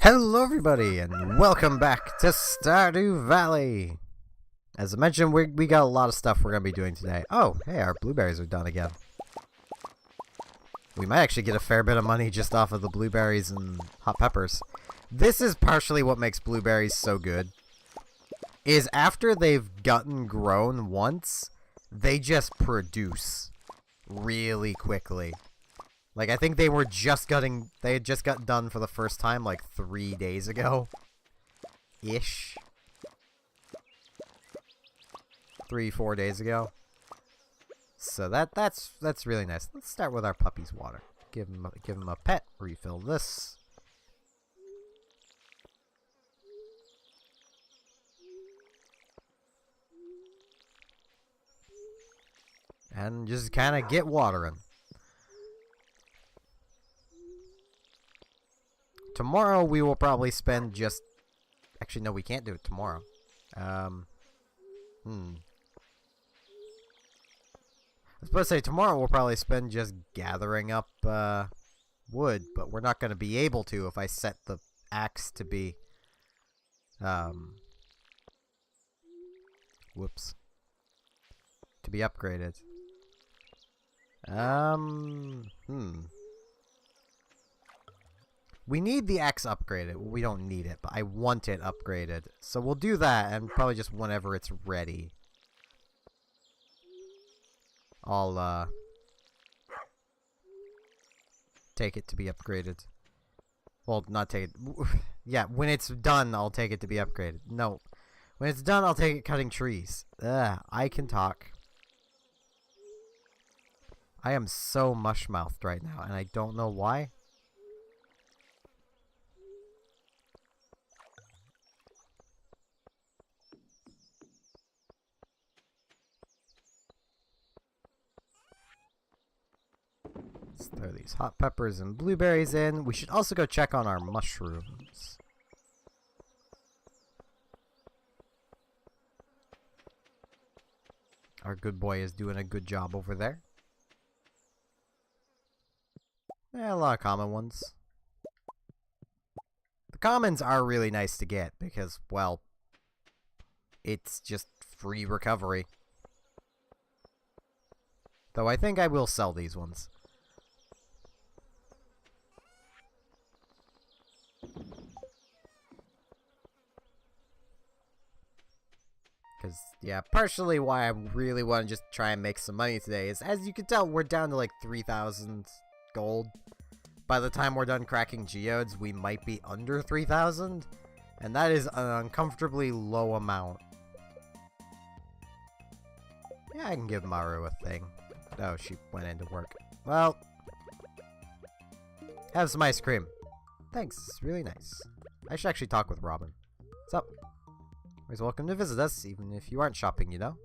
Hello everybody and welcome back to Stardew Valley! As I mentioned, we got a lot of stuff we're going to be doing today. Oh, hey, our blueberries are done again. We might actually get a fair bit of money just off of the blueberries and hot peppers. This is partially what makes blueberries so good. Is after they've gotten grown once, they just produce really quickly. Like, I think they had just got done for the first time, like, 3 days ago. Ish. 3-4 days ago. So that's really nice. Let's start with our puppy's water. Give him a pet. Refill this. And just kind of get watering. Tomorrow we will probably spend just... Actually, no, we can't do it tomorrow. I was supposed to say tomorrow we'll probably spend just gathering up wood, but we're not going to be able to if I set the axe to be... Whoops. To be upgraded. We need the axe upgraded. Well, we don't need it, but I want it upgraded. So we'll do that, and probably just whenever it's ready. I'll, take it to be upgraded. Well, not take it. Yeah, when it's done, I'll take it to be upgraded. No. When it's done, I'll take it cutting trees. Ugh, I can talk. I am so mush-mouthed right now, and I don't know why. Let's throw these hot peppers and blueberries in. We should also go check on our mushrooms. Our good boy is doing a good job over there. Yeah, a lot of common ones. The commons are really nice to get because, well, it's just free recovery. Though I think I will sell these ones. Because, yeah, partially why I really want to just try and make some money today is, as you can tell, we're down to like 3,000 gold. By the time we're done cracking geodes, we might be under 3,000. And that is an uncomfortably low amount. Yeah, I can give Maru a thing. Oh, she went into work. Well, have some ice cream. Thanks, it's really nice. I should actually talk with Robin. What's up? Always welcome to visit us, even if you aren't shopping, you know.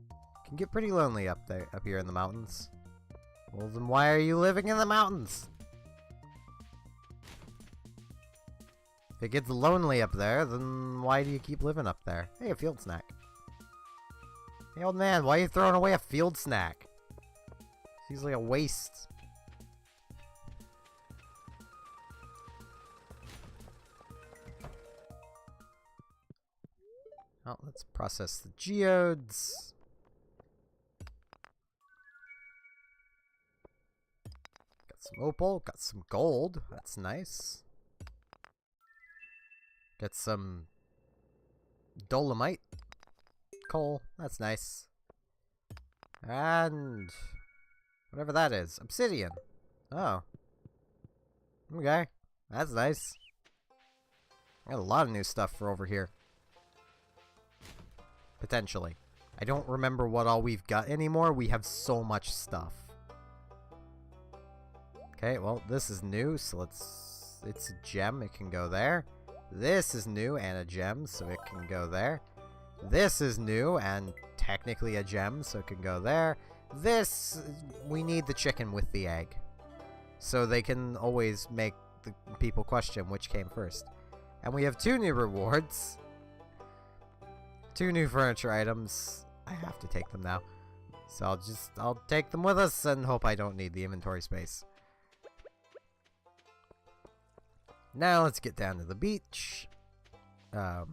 It can get pretty lonely up here in the mountains. Well, then why are you living in the mountains? If it gets lonely up there, then why do you keep living up there? Hey, a field snack. Hey, old man, why are you throwing away a field snack? Seems like a waste. Oh, let's process the geodes. Got some opal, got some gold. That's nice. Got some dolomite. Coal. That's nice. And whatever that is. Obsidian. Oh. Okay. That's nice. Got a lot of new stuff for over here. Potentially. I don't remember what all we've got anymore. We have so much stuff. Okay, well, this is new, so it's a gem. It can go there. This is new and a gem, so it can go there. This is new and technically a gem, so it can go there. This, we need the chicken with the egg. So they can always make the people question which came first. And we have 2 new rewards. 2 new furniture items. I have to take them now. So I'll take them with us and hope I don't need the inventory space. Now let's get down to the beach. Yeah,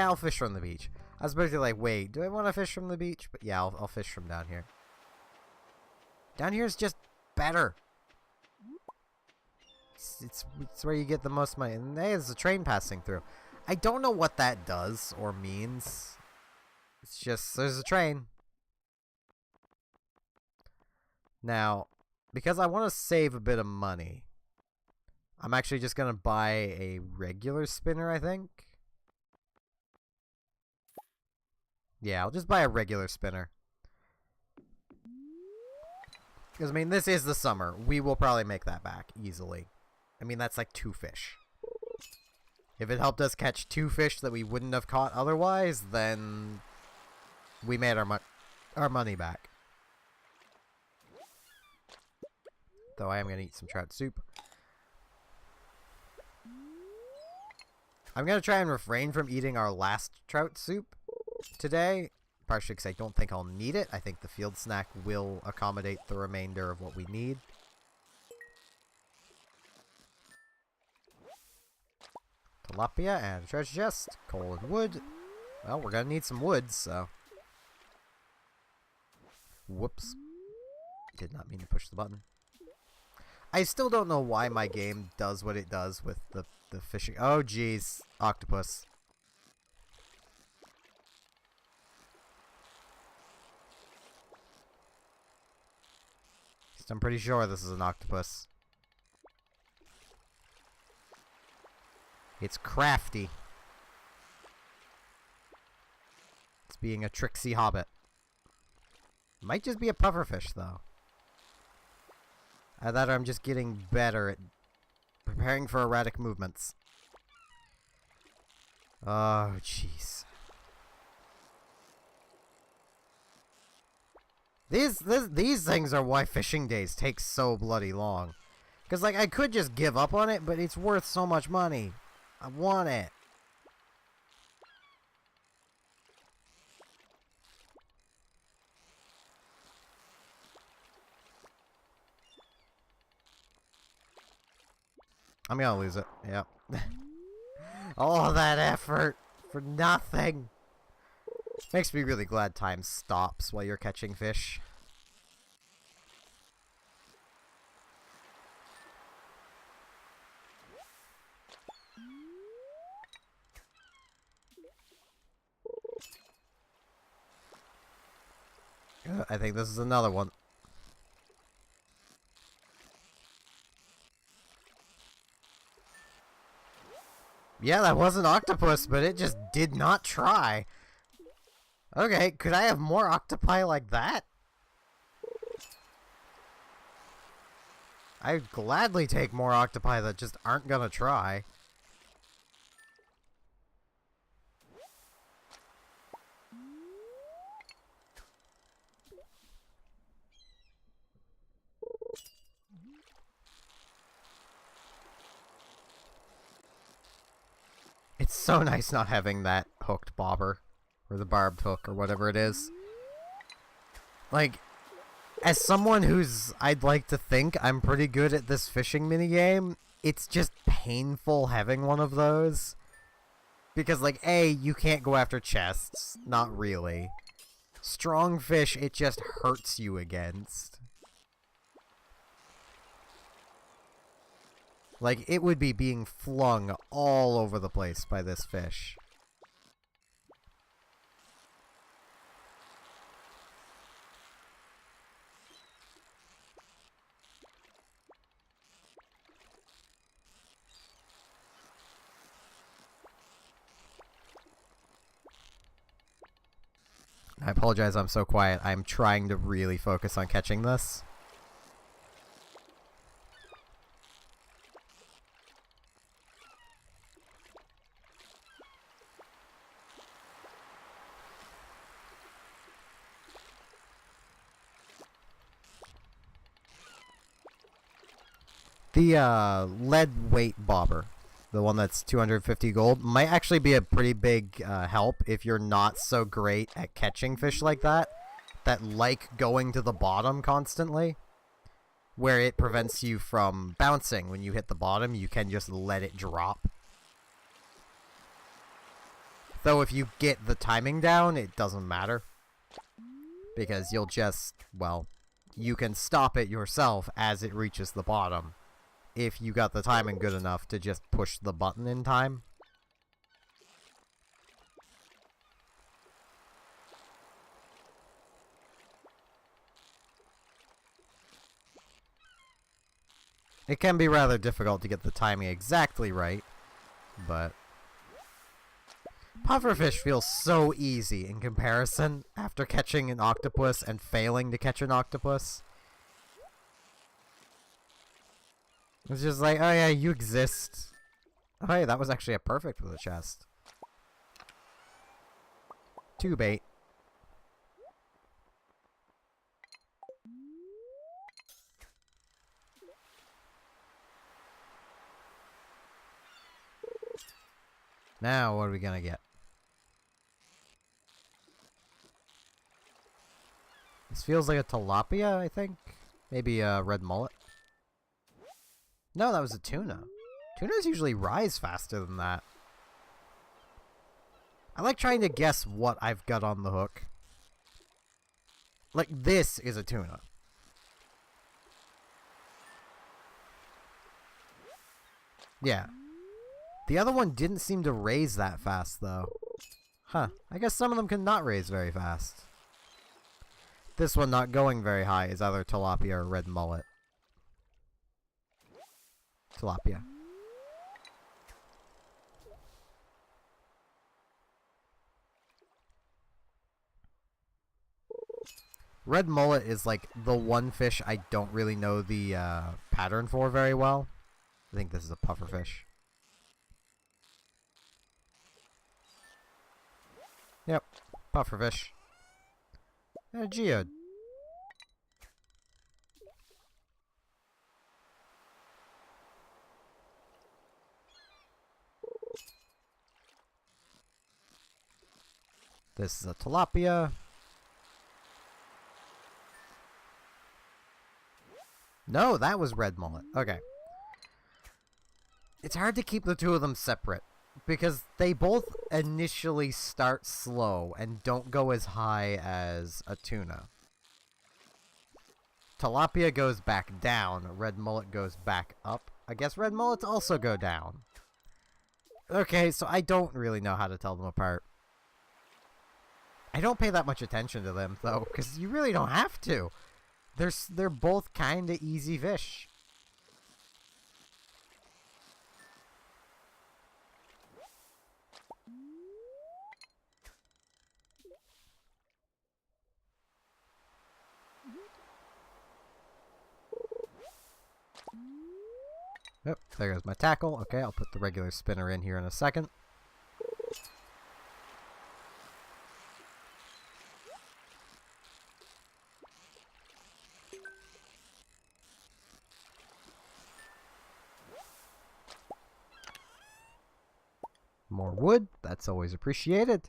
I'll fish from the beach. I was basically like, wait, do I want to fish from the beach? But yeah, I'll fish from down here. Down here is just better. It's where you get the most money. And hey, there's a train passing through. I don't know what that does or means. It's just, there's a train. Now, because I want to save a bit of money, I'm actually just going to buy a regular spinner, I think. Yeah, I'll just buy a regular spinner. Because, I mean, this is the summer. We will probably make that back easily. I mean, that's like 2 fish. If it helped us catch 2 fish that we wouldn't have caught otherwise, then we made our money back. Though I am going to eat some trout soup. I'm going to try and refrain from eating our last trout soup today. Partially because I don't think I'll need it. I think the field snack will accommodate the remainder of what we need. Tilapia and a treasure chest. Coal and wood. Well, we're going to need some wood, so. Whoops. Did not mean to push the button. I still don't know why my game does what it does with the fishing. Oh, jeez. Octopus. I'm pretty sure this is an octopus. It's crafty. It's being a tricksy hobbit. Might just be a pufferfish, though. Either I'm just getting better at preparing for erratic movements. Oh, jeez. These things are why fishing days take so bloody long. Because, like, I could just give up on it, but it's worth so much money. I want it. I'm gonna lose it. Yep. All that effort for nothing. Makes me really glad time stops while you're catching fish. I think this is another one. Yeah, that was an octopus, but it just did not try. Okay, could I have more octopi like that? I'd gladly take more octopi that just aren't gonna try. It's so nice not having that hooked bobber. Or the barbed hook, or whatever it is. Like, as someone I'd like to think I'm pretty good at this fishing minigame, it's just painful having one of those. Because, like, A, you can't go after chests. Not really. Strong fish, it just hurts you against. Like, it would be being flung all over the place by this fish. I apologize, I'm so quiet. I'm trying to really focus on catching this. The lead weight bobber, the one that's 250 gold, might actually be a pretty big help if you're not so great at catching fish like that like going to the bottom constantly. where it prevents you from bouncing. When you hit the bottom, you can just let it drop. Though if you get the timing down, it doesn't matter. Because you'll just, well, you can stop it yourself as it reaches the bottom. If you got the timing good enough to just push the button in time. It can be rather difficult to get the timing exactly right, but pufferfish feels so easy in comparison after catching an octopus and failing to catch an octopus. It's just like, oh yeah, you exist. Oh hey, that was actually a perfect for the chest. 2 bait. Now, what are we gonna get? This feels like a tilapia, I think. Maybe a red mullet. No, that was a tuna. Tunas usually rise faster than that. I like trying to guess what I've got on the hook. Like, this is a tuna. Yeah. The other one didn't seem to raise that fast, though. Huh. I guess some of them can not raise very fast. This one not going very high is either tilapia or red mullet. Tilapia. Red mullet is like the one fish I don't really know the pattern for very well. I think this is a pufferfish. Yep, pufferfish. And a geode. This is a tilapia. No, that was red mullet. Okay. It's hard to keep the two of them separate, because they both initially start slow and don't go as high as a tuna. Tilapia goes back down, red mullet goes back up. I guess red mullets also go down. Okay, so I don't really know how to tell them apart. I don't pay that much attention to them, though, because you really don't have to. They're both kind of easy fish. Yep, there goes my tackle. Okay, I'll put the regular spinner in here in a second. More wood, that's always appreciated.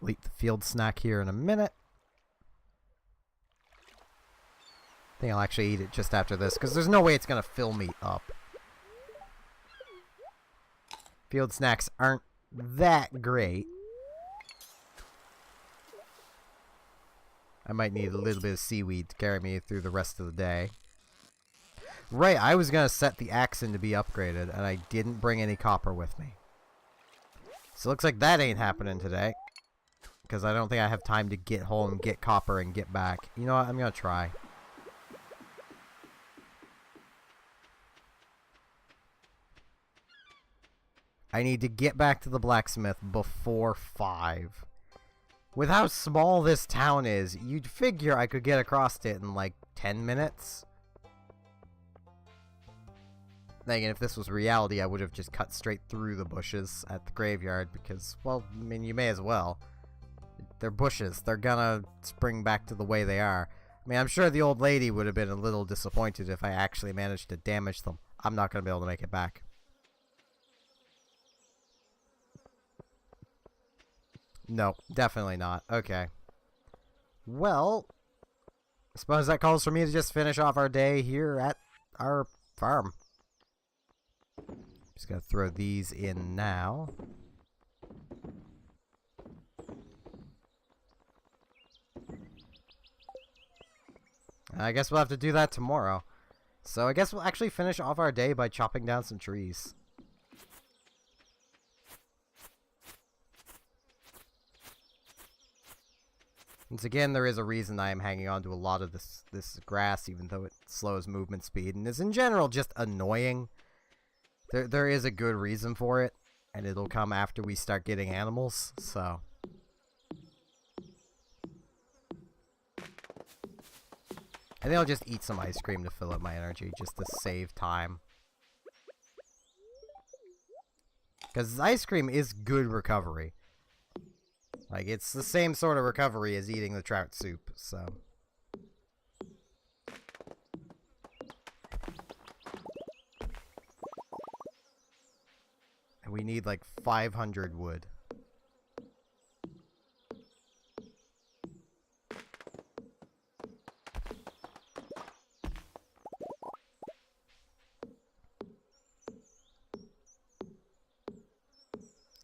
We'll eat the field snack here in a minute. I think I'll actually eat it just after this, because there's no way it's going to fill me up. Field snacks aren't that great. I might need a little bit of seaweed to carry me through the rest of the day. Right, I was going to set the axe in to be upgraded, and I didn't bring any copper with me. So it looks like that ain't happening today. Because I don't think I have time to get home, get copper, and get back. You know what? I'm going to try. I need to get back to the blacksmith before 5. With how small this town is, you'd figure I could get across it in like 10 minutes. Then if this was reality, I would have just cut straight through the bushes at the graveyard because, well, I mean, you may as well. They're bushes. They're gonna spring back to the way they are. I mean, I'm sure the old lady would have been a little disappointed if I actually managed to damage them. I'm not gonna be able to make it back. No, definitely not. Okay. Well, I suppose that calls for me to just finish off our day here at our farm. Just gotta throw these in now. I guess we'll have to do that tomorrow. So I guess we'll actually finish off our day by chopping down some trees. Once again, there is a reason I am hanging on to a lot of this grass, even though it slows movement speed, and is in general just annoying. There is a good reason for it, and it'll come after we start getting animals, so... I think I'll just eat some ice cream to fill up my energy, just to save time. Because ice cream is good recovery. Like, it's the same sort of recovery as eating the trout soup, so... And we need, like, 500 wood.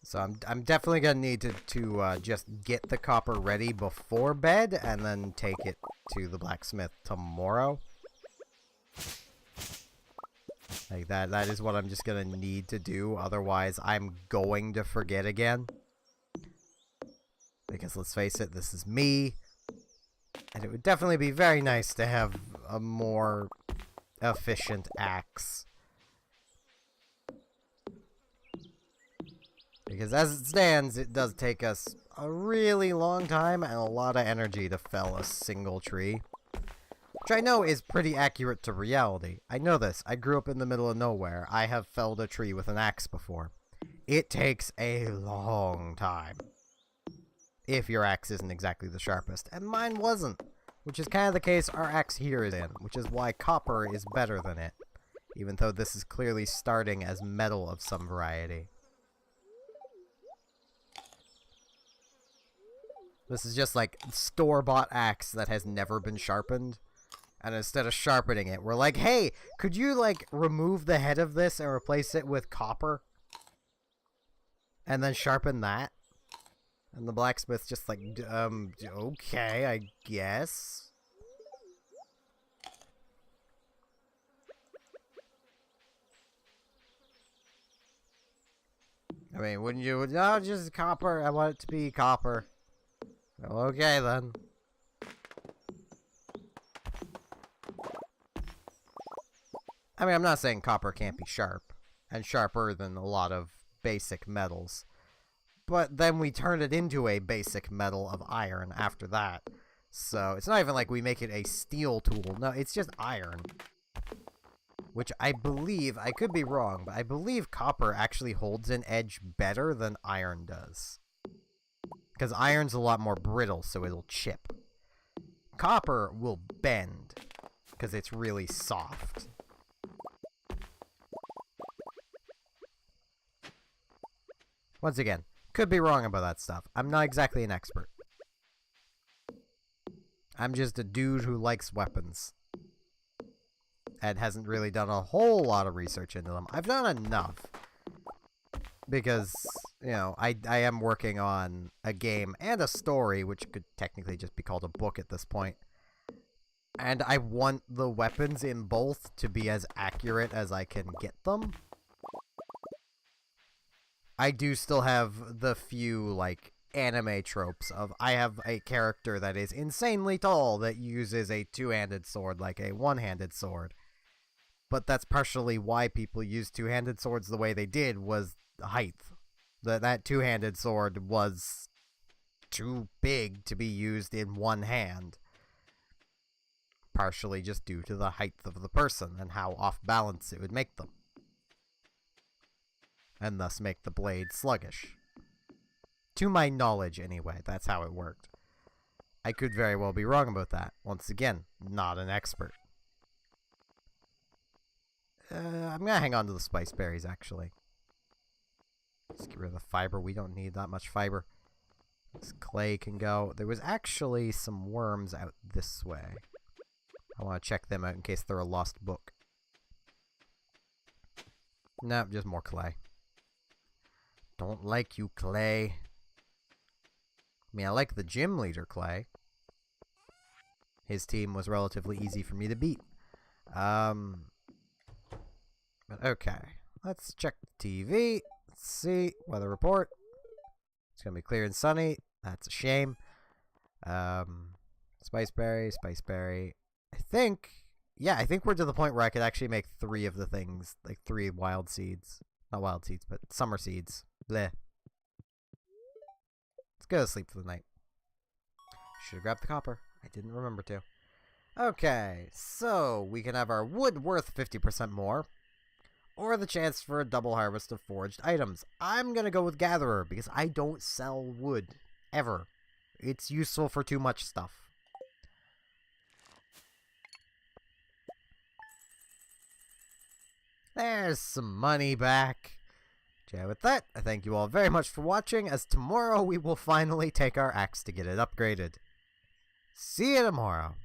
So I'm definitely gonna need to just get the copper ready before bed, and then take it to the blacksmith tomorrow. Like that is what I'm just gonna need to do. Otherwise, I'm going to forget again. Because let's face it, this is me, and it would definitely be very nice to have a more efficient axe. Because as it stands, it does take us a really long time and a lot of energy to fell a single tree. Which I know is pretty accurate to reality. I know this. I grew up in the middle of nowhere. I have felled a tree with an axe before. It takes a long time. If your axe isn't exactly the sharpest. And mine wasn't. Which is kind of the case our axe here is in. Which is why copper is better than it. Even though this is clearly starting as metal of some variety. This is just like store-bought axe that has never been sharpened. And instead of sharpening it, we're like, hey, could you like remove the head of this and replace it with copper? And then sharpen that? And the blacksmith's just like, okay, I guess. I mean, wouldn't you? No, just copper. I want it to be copper. Well, okay, then. I mean, I'm not saying copper can't be sharp, and sharper than a lot of basic metals. But then we turn it into a basic metal of iron after that. So, it's not even like we make it a steel tool. No, it's just iron. Which I believe, I could be wrong, but I believe copper actually holds an edge better than iron does. Because iron's a lot more brittle, so it'll chip. Copper will bend, because it's really soft. Once again, could be wrong about that stuff. I'm not exactly an expert. I'm just a dude who likes weapons. And hasn't really done a whole lot of research into them. I've done enough. Because, you know, I am working on a game and a story, which could technically just be called a book at this point. And I want the weapons in both to be as accurate as I can get them. I do still have the few, like, anime tropes of I have a character that is insanely tall that uses a two-handed sword like a one-handed sword. But that's partially why people use two-handed swords the way they did, was height. That two-handed sword was too big to be used in one hand. Partially just due to the height of the person and how off-balance it would make them. And thus make the blade sluggish. To my knowledge, anyway, that's how it worked. I could very well be wrong about that. Once again, not an expert. I'm gonna hang on to the spice berries, actually. Let's get rid of the fiber. We don't need that much fiber. This clay can go. There was actually some worms out this way. I want to check them out in case they're a lost book. Nope, just more clay. Don't like you, clay. I mean, I like the gym leader, Clay. His team was relatively easy for me to beat. But okay. Let's check the TV. Let's see. Weather report. It's going to be clear and sunny. That's a shame. Spiceberry, Spiceberry. I think we're to the point where I could actually make 3 of the things. Like 3 wild seeds. Not wild seeds, but summer seeds. Bleh. Let's go to sleep for the night. Should have grabbed the copper. I didn't remember to. Okay, so we can have our wood worth 50% more, or the chance for a double harvest of foraged items. I'm gonna go with Gatherer, because I don't sell wood. Ever. It's useful for too much stuff. There's some money back. Okay, with that, I thank you all very much for watching, as tomorrow we will finally take our axe to get it upgraded. See you tomorrow.